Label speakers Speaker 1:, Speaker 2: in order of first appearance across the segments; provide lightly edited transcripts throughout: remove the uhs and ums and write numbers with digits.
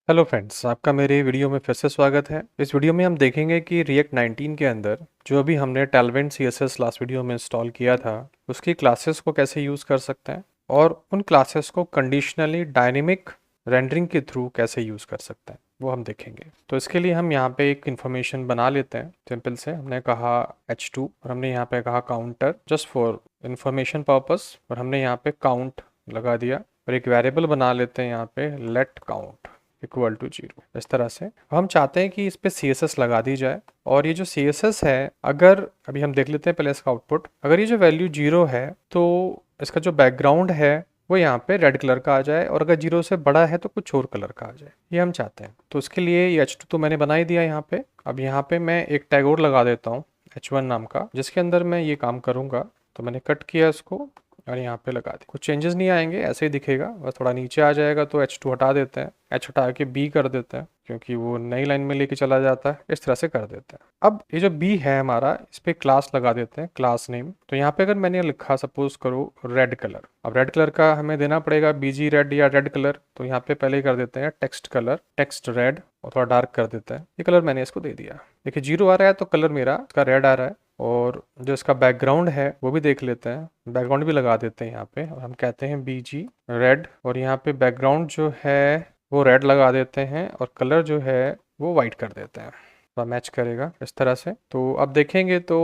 Speaker 1: Hello friends, आपका मेरे video में फिर से स्वागत है। इस वीडियो में हम देखेंगे कि React 19 के अंदर जो अभी हमने Tailwind CSS लास्ट वीडियो में इंस्टॉल किया था उसकी क्लासेस को कैसे यूज़ कर सकते हैं और उन क्लासेस को कंडीशनली डायनेमिक रेंडरिंग के थ्रू कैसे यूज़ कर सकते हैं वो हम देखेंगे। तो इसके लिए हम यहाँ पे एक इन्फॉर्मेशन बना लेते हैं। सिंपल से हमने कहा h2 और हमने यहाँ पे कहा counter just for information purpose, और हमने यहाँ पे काउंट लगा दिया और एक वेरिएबल बना लेते हैं यहाँ पे लेट काउंट इक्वल टू 0। इस तरह से हम चाहते हैं कि इस पे CSS लगा दी जाए, और ये जो CSS है, अगर अभी हम देख लेते हैं पहले इसका आउटपुट, अगर ये जो वैल्यू 0 है तो इसका जो बैकग्राउंड है वो यहाँ पे रेड कलर का आ जाए, और अगर 0 से बड़ा है तो कुछ और कलर का आ जाए, ये हम चाहते हैं। तो उसके लिए ये h2 तो मैंने बना ही दिया यहाँ पे। अब यहाँ पे मैं एक टैग और लगा देता हूँ h1 नाम का, जिसके अंदर मैं ये काम करूँगा। तो मैंने कट किया इसको और यहाँ पे लगा दी। कुछ चेंजेस नहीं आएंगे, ऐसे ही दिखेगा, बस थोड़ा नीचे आ जाएगा। तो h2 हटा देते हैं, h हटा के b कर देते हैं क्योंकि वो नई लाइन में लेके चला जाता है। इस तरह से कर देते हैं। अब ये जो b है हमारा, इस पे क्लास लगा देते हैं, क्लास नेम। तो यहाँ पे अगर मैंने लिखा सपोज करो रेड कलर, अब रेड कलर का हमें देना पड़ेगा बीजी रेड या रेड कलर। तो यहाँ पे पहले कर देते हैं टेक्स्ट कलर, टेक्स्ट रेड, और थोड़ा डार्क कर देते हैं। ये कलर मैंने इसको दे दिया। देखिए 0 आ रहा है तो कलर मेरा इसका रेड आ रहा है, और जो इसका बैकग्राउंड है वो भी देख लेते हैं। बैकग्राउंड भी लगा देते हैं यहाँ पे, और हम कहते हैं बीजी रेड, और यहाँ पे बैकग्राउंड जो है वो रेड लगा देते हैं, और कलर जो है वो वाइट कर देते हैं। तो मैच करेगा इस तरह से। तो अब देखेंगे तो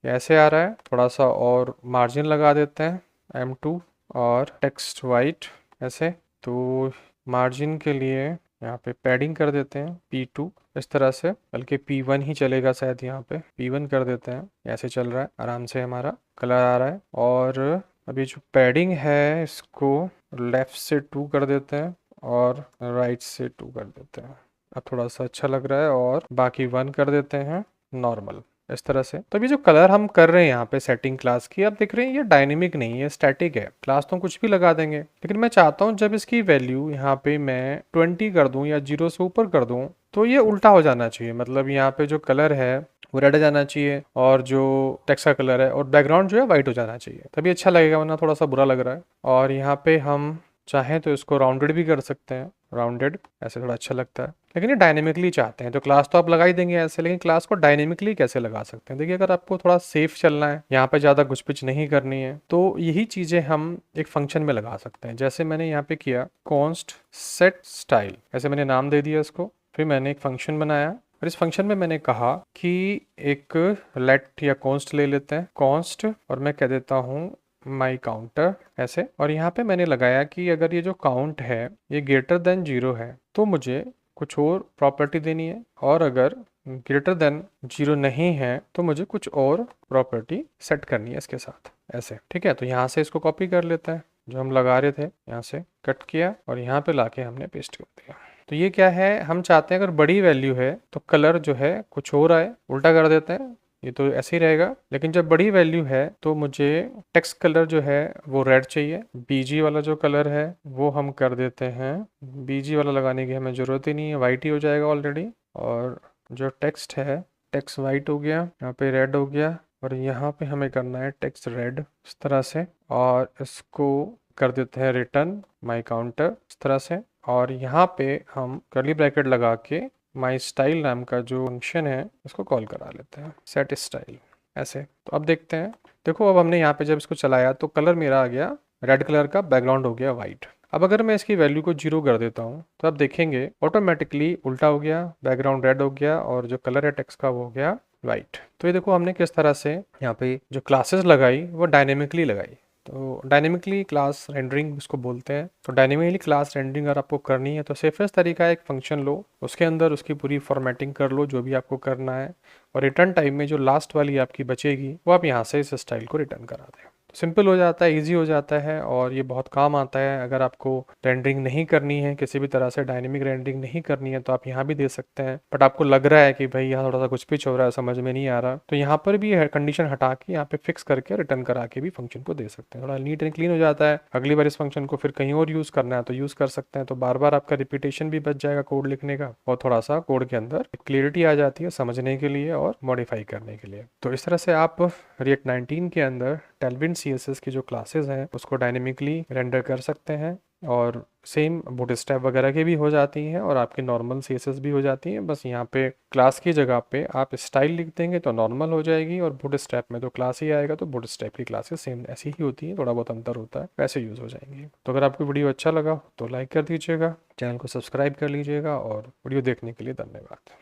Speaker 1: ऐसे आ रहा है। थोड़ा सा और मार्जिन लगा देते हैं M2, और टेक्स्ट वाइट ऐसे। तो मार्जिन के लिए यहाँ पे पैडिंग कर देते हैं P2 इस तरह से, बल्कि P1 ही चलेगा शायद। यहाँ पे P1 कर देते हैं। ऐसे चल रहा है आराम से, हमारा कलर आ रहा है। और अभी जो पैडिंग है इसको लेफ्ट से 2 कर देते हैं और राइट से 2 कर देते हैं। अब थोड़ा सा अच्छा लग रहा है, और बाकी 1 कर देते हैं नॉर्मल इस तरह से। तो अभी जो कलर हम कर रहे हैं यहाँ पे सेटिंग क्लास की, आप देख रहे हैं ये डायनेमिक नहीं है, स्टैटिक है। क्लास तो कुछ भी लगा देंगे, लेकिन मैं चाहता हूँ जब इसकी वैल्यू यहाँ पे मैं 20 कर दूं या 0 से ऊपर कर दूं तो ये उल्टा हो जाना चाहिए। मतलब यहाँ पे जो कलर है वो रेड जाना चाहिए, और जो टेक्स्ट का कलर है और बैकग्राउंड जो है वाइट हो जाना चाहिए, तभी अच्छा लगेगा, वरना थोड़ा सा बुरा लग रहा है। और यहाँ पे हम चाहें तो इसको राउंडेड भी कर सकते हैं, राउंडेड ऐसे थोड़ा अच्छा लगता है। लेकिन ये डायनेमिकली चाहते हैं तो क्लास तो आप लगा ही देंगे ऐसे, लेकिन क्लास को डायनेमिकली कैसे लगा सकते हैं? देखिए, अगर आपको थोड़ा सेफ चलना है, यहाँ पे ज़्यादा घुस पिच नहीं करनी है, तो यही चीज़ें हम एक फंक्शन में लगा सकते हैं। जैसे मैंने यहाँ पे किया कॉन्स्ट सेट स्टाइल, ऐसे मैंने नाम दे दिया इसको। फिर मैंने एक फंक्शन बनाया, और इस फंक्शन में मैंने कहा कि एक लेट या कॉन्स्ट ले लेते हैं, कॉन्स्ट, और मैं कह देता हूँ माई काउंटर ऐसे। और यहाँ पे मैंने लगाया कि अगर ये जो काउंट है ये ग्रेटर देन 0 है तो मुझे कुछ और प्रॉपर्टी देनी है, और अगर ग्रेटर देन 0 नहीं है तो मुझे कुछ और प्रॉपर्टी सेट करनी है इसके साथ ऐसे। ठीक है, तो यहाँ से इसको कॉपी कर लेते हैं, जो हम लगा रहे थे यहाँ से कट किया और यहाँ पे लाके हमने पेस्ट कर दिया। तो ये क्या है, हम चाहते हैं अगर बड़ी वैल्यू है तो कलर जो है कुछ और आए, उल्टा कर देते हैं। ये तो ऐसे ही रहेगा, लेकिन जब बड़ी वैल्यू है तो मुझे टेक्स्ट कलर जो है वो रेड चाहिए। बीजी वाला जो कलर है वो हम कर देते हैं, बीजी वाला लगाने की हमें ज़रूरत ही नहीं है, वाइट ही हो जाएगा ऑलरेडी। और जो टेक्स्ट है, टेक्स्ट वाइट हो गया, यहाँ पे रेड हो गया, और यहाँ पे हमें करना है टेक्स्ट रेड इस तरह से। और इसको कर देते हैं रिटर्न माई काउंटर इस तरह से। और यहाँ पे हम कर्ली ब्रैकेट लगा के माई स्टाइल नाम का जो फंक्शन है उसको कॉल करा लेते हैं, सेट स्टाइल ऐसे। तो अब देखते हैं, देखो अब हमने यहाँ पे जब इसको चलाया तो कलर मेरा आ गया रेड कलर का, बैकग्राउंड हो गया वाइट। अब अगर मैं इसकी वैल्यू को 0 कर देता हूँ तो अब देखेंगे ऑटोमेटिकली उल्टा हो गया, बैकग्राउंड रेड हो गया, और जो कलर है टेक्स्ट का वो हो गया वाइट। तो ये देखो हमने किस तरह से यहाँ पे जो क्लासेस लगाई वो डायनेमिकली लगाई। तो डायनेमिकली क्लास रेंडरिंग इसको बोलते हैं। तो डायनेमिकली क्लास रेंडरिंग अगर आपको करनी है तो सेफेस्ट तरीका है एक फंक्शन लो, उसके अंदर उसकी पूरी फॉर्मेटिंग कर लो जो भी आपको करना है, और रिटर्न टाइम में जो लास्ट वाली आपकी बचेगी वो आप यहाँ से इस स्टाइल को रिटर्न करा दें। तो सिंपल हो जाता है, इजी हो जाता है, और ये बहुत काम आता है। अगर आपको रेंडरिंग नहीं करनी है, किसी भी तरह से डायनेमिक रेंडरिंग नहीं करनी है, तो आप यहाँ भी दे सकते हैं। बट आपको लग रहा है कि भाई यहाँ थोड़ा सा कुछ पिच हो रहा है, समझ में नहीं आ रहा, तो यहाँ पर भी कंडीशन हटा के यहाँ पे फिक्स करके रिटर्न करा के भी फंक्शन को दे सकते हैं। थोड़ा नीट एंड क्लीन हो जाता है। अगली बार इस फंक्शन को फिर कहीं और यूज़ करना है तो यूज़ कर सकते हैं। तो बार बार आपका रिपीटेशन भी बच जाएगा कोड लिखने का, और थोड़ा सा कोड के अंदर क्लियरिटी आ जाती है समझने के लिए और मॉडिफाई करने के लिए। तो इस तरह से आप React 19 के अंदर Tailwind CSS की जो क्लासेस हैं उसको डायनेमिकली रेंडर कर सकते हैं, और सेम बूटस्ट्रैप वगैरह की भी हो जाती हैं और आपकी नॉर्मल CSS भी हो जाती हैं। बस यहाँ पे क्लास की जगह पे आप स्टाइल लिख देंगे तो नॉर्मल हो जाएगी, और बूटस्ट्रैप में तो क्लास ही आएगा, तो बूटस्ट्रैप की क्लासेस सेम ऐसी ही होती हैं, थोड़ा बहुत अंतर होता है, वैसे यूज़ हो जाएंगी। तो अगर आपको वीडियो अच्छा लगा तो लाइक कर दीजिएगा, चैनल को सब्सक्राइब कर लीजिएगा, और वीडियो देखने के लिए धन्यवाद।